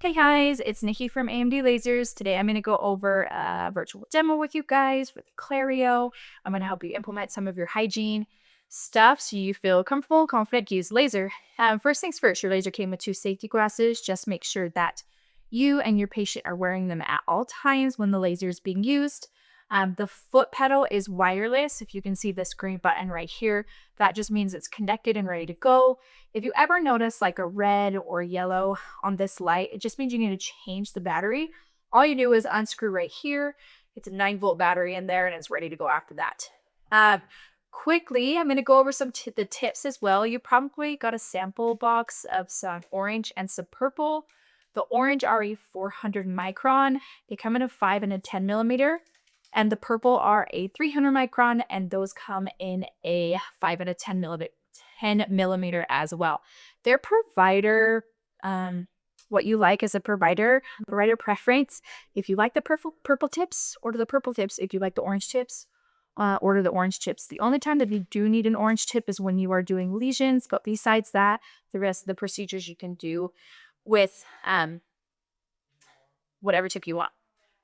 Hey guys, it's Nikki from AMD Lasers. Today I'm going to go over a virtual demo with you guys with Clario. I'm going to help you implement some of your hygiene stuff so you feel comfortable, confident to use laser. First things first, your laser came with 2 safety glasses. Just make sure that you and your patient are wearing them at all times when the laser is being used. The foot pedal is wireless. If you can see this green button right here, that just means it's connected and ready to go. If you ever notice like a red or yellow on this light, it just means you need to change the battery. All you do is unscrew right here. It's a 9-volt battery in there and it's ready to go after that. Quickly, I'm going to go over some the tips as well. You probably got a sample box of some orange and some purple. The orange are a 400 micron. They come in a 5 and a 10 millimeter. And the purple are a 300 micron, and those come in a 5 and a 10 millimeter as well. Their provider, what you like as a provider preference. If you like the purple tips, order the purple tips. If you like the orange tips, order the orange tips. The only time that you do need an orange tip is when you are doing lesions, but besides that, the rest of the procedures you can do with whatever tip you want.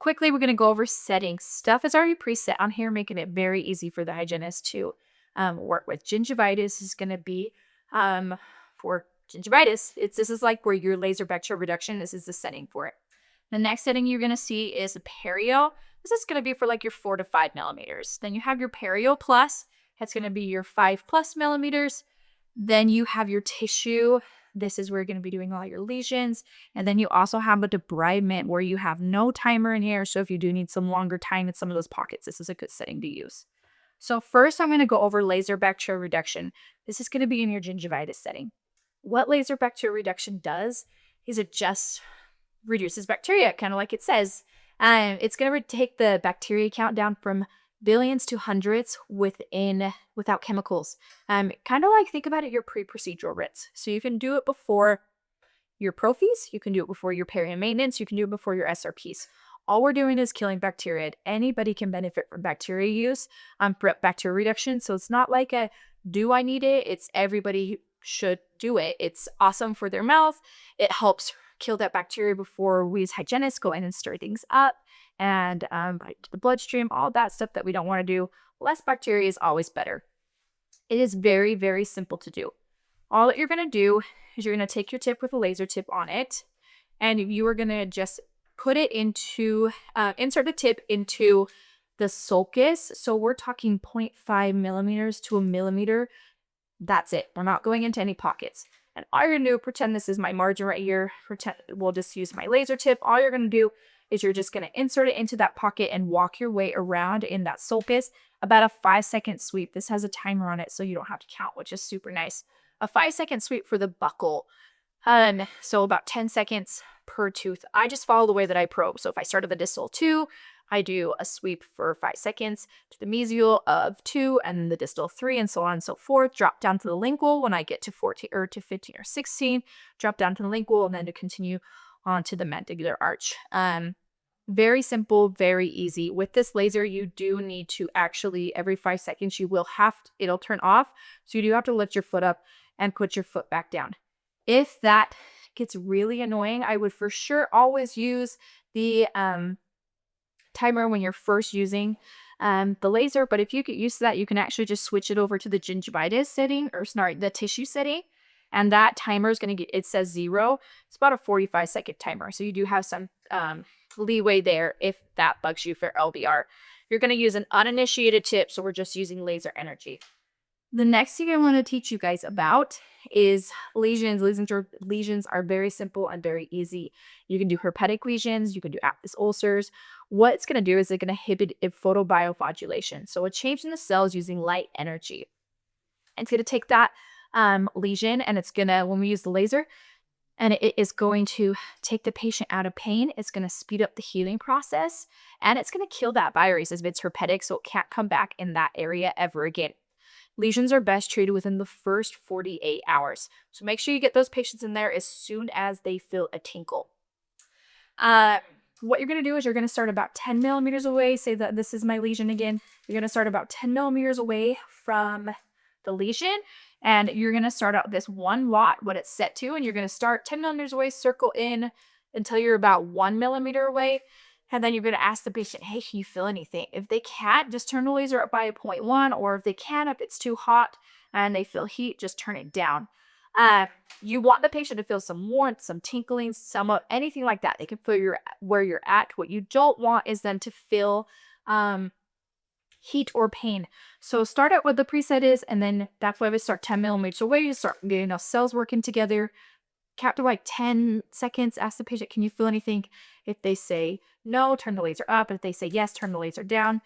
Quickly, we're going to go over settings. Stuff is already preset on here, making it very easy for the hygienist to work with. Gingivitis is going to be for gingivitis. This is like where your laser bacterial reduction, this is the setting for it. The next setting you're going to see is a perio. This is going to be for like your 4 to 5 millimeters. Then you have your perio plus. That's going to be your 5+ millimeters. Then you have your tissue. This is where you're going to be doing all your lesions. And then you also have a debridement where you have no timer in here. So if you do need some longer time in some of those pockets, this is a good setting to use. So first, I'm going to go over laser bacterial reduction. This is going to be in your gingivitis setting. What laser bacterial reduction does is it just reduces bacteria, kind of like it says. It's going to take the bacteria count down from billions to hundreds without chemicals. Kind of like, think about it, your pre-procedural rinse. So you can do it before your prophies, you can do it before your peri and maintenance, you can do it before your SRPs. All we're doing is killing bacteria. Anybody can benefit from bacteria use, bacteria reduction. So it's not like a do I need it? It's everybody should do it. It's awesome for their mouth. It helps kill that bacteria before we as hygienists go in and stir things up and bite to the bloodstream, all that stuff that we don't want to do. Less bacteria is always better. It is very, very simple to do. All that you're going to do is you're going to take your tip with a laser tip on it, and you are going to just put it into, insert the tip into the sulcus. So we're talking 0.5 millimeters to a millimeter. That's it. We're not going into any pockets. And all you're going to do, pretend this is my margin right here. Pretend we'll just use my laser tip. All you're going to do is you're just going to insert it into that pocket and walk your way around in that sulcus. About a 5-second sweep. This has a timer on it, so you don't have to count, which is super nice. A 5-second sweep for the buccal. So about 10 seconds per tooth. I just follow the way that I probe. So if I start at the distal 2, I do a sweep for 5 seconds to the mesial of 2 and the distal 3 and so on and so forth. Drop down to the lingual when I get to 14 or to 15 or 16. Drop down to the lingual and then to continue on to the mandibular arch. Very simple, very easy. With this laser, you do need to actually, every 5 seconds, it'll turn off. So you do have to lift your foot up and put your foot back down. If that gets really annoying, I would for sure always use the timer when you're first using the laser. But if you get used to that, you can actually just switch it over to the gingivitis setting, or sorry, the tissue setting. And that timer is going to get, it says 0. It's about a 45-second timer. So you do have some leeway there if that bugs you for LBR. You're going to use an uninitiated tip, so we're just using laser energy. The next thing I want to teach you guys about is lesions. Lesions are very simple and very easy. You can do herpetic lesions. You can do aphthous ulcers. What it's going to do is it's going to inhibit photobiofodulation. So a change in the cells using light energy. And it's going to take that lesion, and it's going to, when we use the laser, and it is going to take the patient out of pain. It's going to speed up the healing process, and it's going to kill that virus if it's herpetic, so it can't come back in that area ever again. Lesions are best treated within the first 48 hours. So make sure you get those patients in there as soon as they feel a tinkle. What you're going to do is you're going to start about 10 millimeters away. Say that this is my lesion again. You're going to start about 10 millimeters away from the lesion, and you're going to start out this 1 watt, what it's set to, and you're going to start 10 millimeters away, circle in, until you're about 1 millimeter away. And then you're going to ask the patient, hey, can you feel anything? If they can't, just turn the laser up by a 0.1, or if they can, if it's too hot and they feel heat, just turn it down. Uh, you want the patient to feel some warmth, some tinkling, some anything like that. They can feel where you're at. What you don't want is them to feel heat or pain. So start out what the preset is, and then that's why we start 10 millimeters away. You start getting cells working together. Count to like 10 seconds. Ask the patient, can you feel anything? If they say no, turn the laser up. If they say yes, turn the laser down.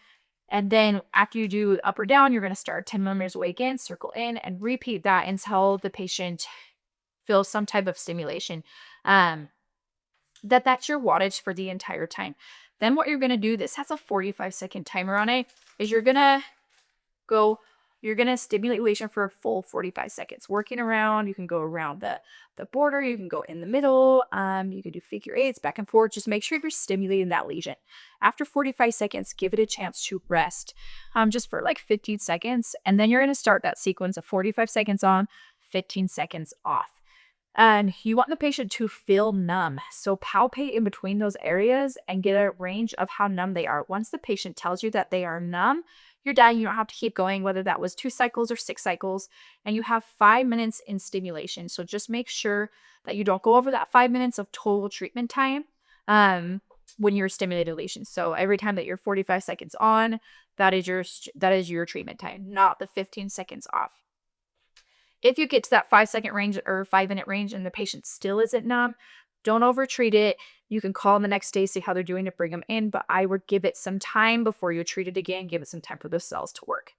And then after you do up or down, you're going to start 10 millimeters away again, circle in, and repeat that until the patient feels some type of stimulation. That's your wattage for the entire time. Then what you're going to do, this has a 45-second timer on it, is you're going to stimulate lesion for a full 45 seconds. Working around, you can go around the border, you can go in the middle, you can do figure eights, back and forth. Just make sure you're stimulating that lesion. After 45 seconds, give it a chance to rest, just for like 15 seconds. And then you're going to start that sequence of 45 seconds on, 15 seconds off. And you want the patient to feel numb. So palpate in between those areas and get a range of how numb they are. Once the patient tells you that they are numb, you're done. You don't have to keep going, whether that was 2 cycles or 6 cycles. And you have 5 minutes in stimulation. So just make sure that you don't go over that 5 minutes of total treatment time when you're stimulating lesions. So every time that you're 45 seconds on, that is your treatment time, not the 15 seconds off. If you get to that 5-second range or 5-minute range and the patient still isn't numb, don't overtreat it. You can call them the next day, see how they're doing to bring them in, but I would give it some time before you treat it again. Give it some time for the cells to work.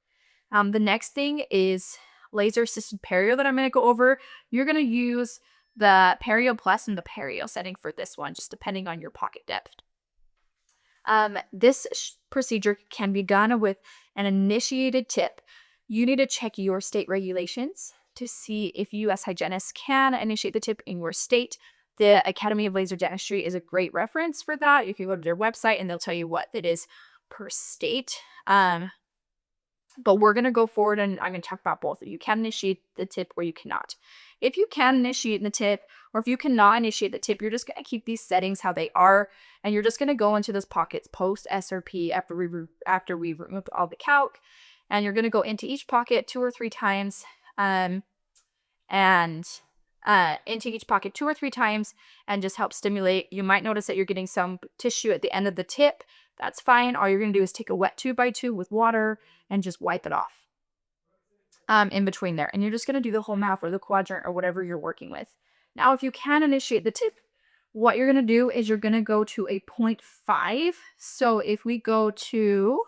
The next thing is laser assisted perio that I'm going to go over. You're going to use the Perio Plus and the Perio setting for this one, just depending on your pocket depth. This procedure can be done with an initiated tip. You need to check your state regulations to see if U.S. hygienists can initiate the tip in your state. The Academy of Laser Dentistry is a great reference for that. You can go to their website and they'll tell you what it is per state. But we're going to go forward and I'm going to talk about both. You can initiate the tip or you cannot. If you can initiate the tip or if you cannot initiate the tip, you're just going to keep these settings how they are. And you're just going to go into those pockets post SRP after we removed all the calc. And you're going to go into each pocket 2 or 3 times into each pocket 2 or 3 times and just help stimulate. You might notice that you're getting some tissue at the end of the tip. That's fine. All you're going to do is take a wet 2x2 with water and just wipe it off in between there. And you're just going to do the whole mouth or the quadrant or whatever you're working with. Now, if you can initiate the tip, what you're going to do is you're going to go to a 0.5. So if we go to...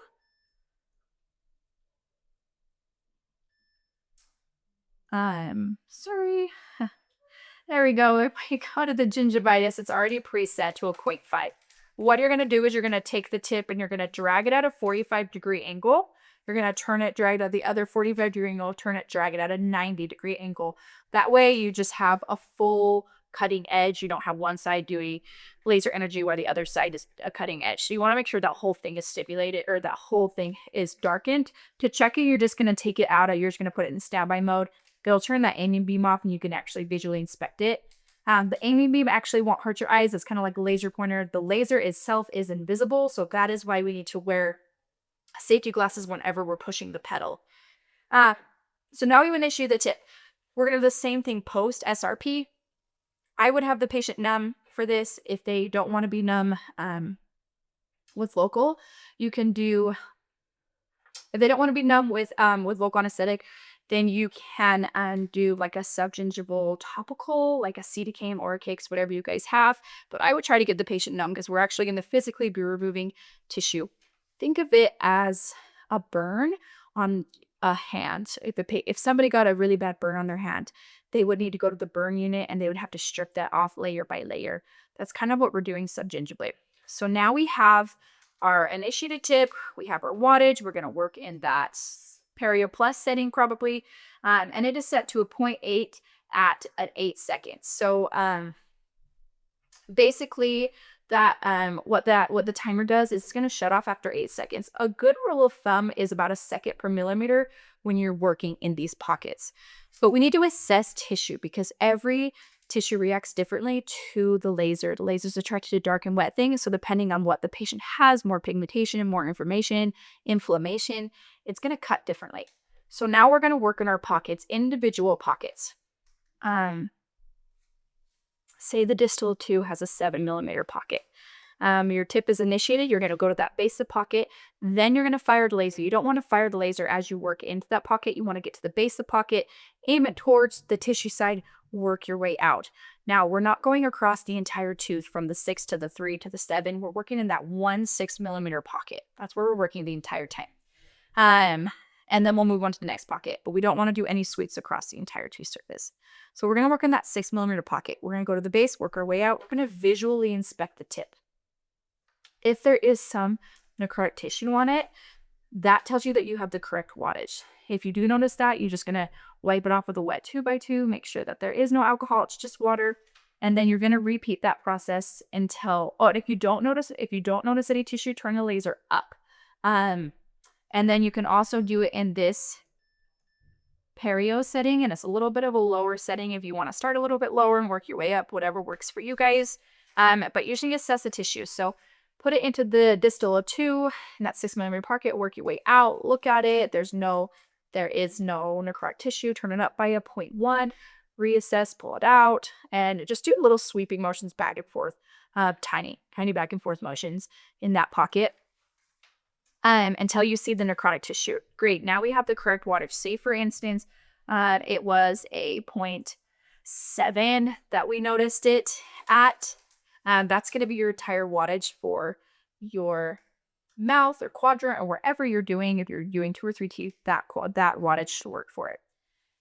sorry. There we go. If we go to the gingivitis, it's already preset to a 0.5. What you're going to do is you're going to take the tip and you're going to drag it at a 45-degree angle. You're going to turn it, drag it at the other 45-degree angle, turn it, drag it at a 90-degree angle. That way you just have a full cutting edge. You don't have one side doing laser energy while the other side is a cutting edge. So you want to make sure that whole thing is stimulated or that whole thing is darkened. To check it, you're just going to take it out. You're just going to put it in standby mode. It'll turn that aiming beam off and you can actually visually inspect it. The aiming beam actually won't hurt your eyes. It's kind of like a laser pointer. The laser itself is invisible, so that is why we need to wear safety glasses whenever we're pushing the pedal. So now we initiate the tip. We're going to do the same thing post SRP. I would have the patient numb for this. If they don't want to be numb with local, you can do... If they don't want to be numb with local anesthetic, then you can do like a subgingival topical, like a Cetacam or a Cakes, whatever you guys have. But I would try to get the patient numb because we're actually going to physically be removing tissue. Think of it as a burn on a hand. If somebody got a really bad burn on their hand, they would need to go to the burn unit and they would have to strip that off layer by layer. That's kind of what we're doing subgingivally. So now we have our initiated tip, we have our wattage. We're going to work in that Perio Plus setting probably, and it is set to a 0.8 at 8 seconds. So basically that what the timer does is it's going to shut off after 8 seconds. A good rule of thumb is about a second per millimeter when you're working in these pockets. But we need to assess tissue because every tissue reacts differently to the laser. The laser is attracted to dark and wet things. So depending on what the patient has, more pigmentation, more inflammation, it's going to cut differently. So now we're going to work in our pockets, individual pockets. Say the distal 2 has a 7 millimeter pocket. Your tip is initiated. You're going to go to that base of the pocket. Then you're going to fire the laser. You don't want to fire the laser as you work into that pocket. You want to get to the base of the pocket, aim it towards the tissue side, work your way out. Now, we're not going across the entire tooth from the 6 to the 3 to the 7. We're working in that 1 6 millimeter pocket. That's where we're working the entire time. And then we'll move on to the next pocket. But we don't want to do any sweeps across the entire tooth surface. So we're going to work in that 6 millimeter pocket. We're going to go to the base, work our way out. We're going to visually inspect the tip. If there is some necrotic tissue on it, that tells you that you have the correct wattage. If you do notice that, you're just going to wipe it off with a wet 2x2, make sure that there is no alcohol, it's just water. And then you're going to repeat that process until, and if you don't notice any tissue, turn the laser up. And then you can also do it in this perio setting, and it's a little bit of a lower setting if you want to start a little bit lower and work your way up, whatever works for you guys. But usually assess the tissue. So put it into the distal of 2 in that 6 millimeter pocket, work your way out, look at it. There is no necrotic tissue. Turn it up by a 0.1, reassess, pull it out, and just do little sweeping motions back and forth, tiny back and forth motions in that pocket. Until you see the necrotic tissue. Great, now we have the correct wattage. Say, for instance, it was a 0.7 that we noticed it at. That's going to be your entire wattage for your mouth or quadrant or wherever you're doing. If you're doing 2 or 3 teeth, that wattage should work for it.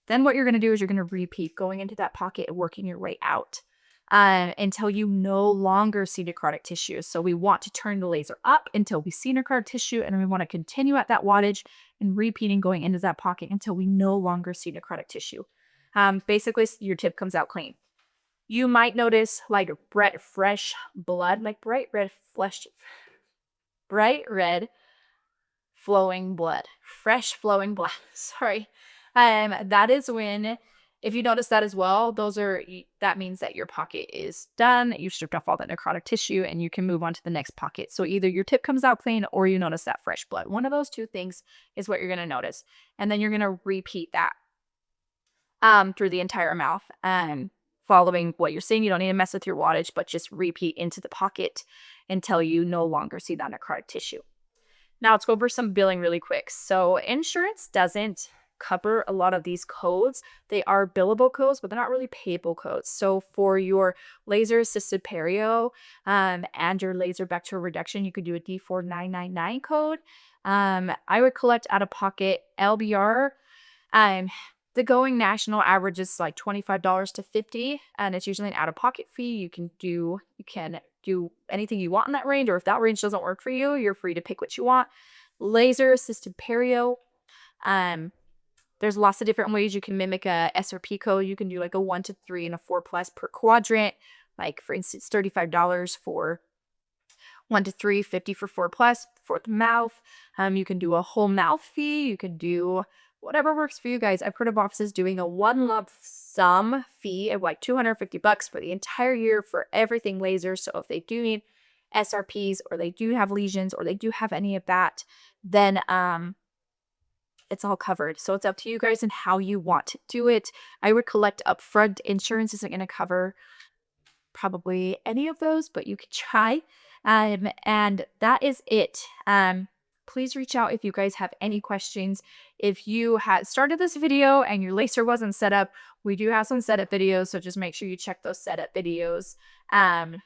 Then what you're going to do is you're going to repeat going into that pocket and working your way out until you no longer see necrotic tissue. So we want to turn the laser up until we see necrotic tissue, and we want to continue at that wattage and repeating going into that pocket until we no longer see necrotic tissue. Basically, your tip comes out clean. You might notice like fresh blood, like bright red flowing blood, fresh flowing blood. Sorry. That is when, if you notice that as well, that means that your pocket is done. You stripped off all that necrotic tissue and you can move on to the next pocket. So either your tip comes out clean or you notice that fresh blood. One of those two things is what you're going to notice. And then you're going to repeat that through the entire mouth. Following what you're seeing, you don't need to mess with your wattage, but just repeat into the pocket until you no longer see that necrotic tissue. Now let's go over some billing really quick. So insurance doesn't cover a lot of these codes. They are billable codes, but they're not really payable codes. So for your laser assisted perio and your laser bacterial reduction, you could do a D4999 code. I would collect out of pocket LBR. The going national average is like $25 to $50, and it's usually an out-of-pocket fee. You can do anything you want in that range, or if that range doesn't work for you, you're free to pick what you want. Laser assisted perio. There's lots of different ways you can mimic a SRP code. You can do like a 1 to 3 and a 4+ per quadrant. Like for instance, $35 for 1 to 3, $50 for 4+, for the mouth. You can do a whole mouth fee. You can do whatever works for you guys. I've heard of offices doing a one lump sum fee of like $250 for the entire year for everything laser. So if they do need SRPs, or they do have lesions, or they do have any of that, then it's all covered. So it's up to you guys and how you want to do it. I would collect upfront. Insurance isn't going to cover probably any of those, but you can try. And that is it. Please reach out if you guys have any questions. If you had started this video and your laser wasn't set up, we do have some setup videos, so just make sure you check those setup videos and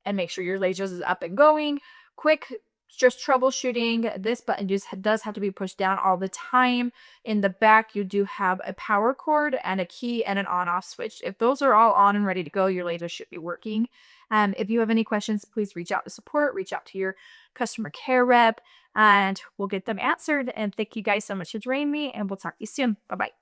make sure your laser is up and going. Quick, just troubleshooting. This button does have to be pushed down all the time. In the back, you do have a power cord and a key and an on-off switch. If those are all on and ready to go, your laser should be working. If you have any questions, please reach out to support, reach out to your customer care rep, and we'll get them answered. And thank you guys so much for joining me, and we'll talk to you soon. Bye-bye.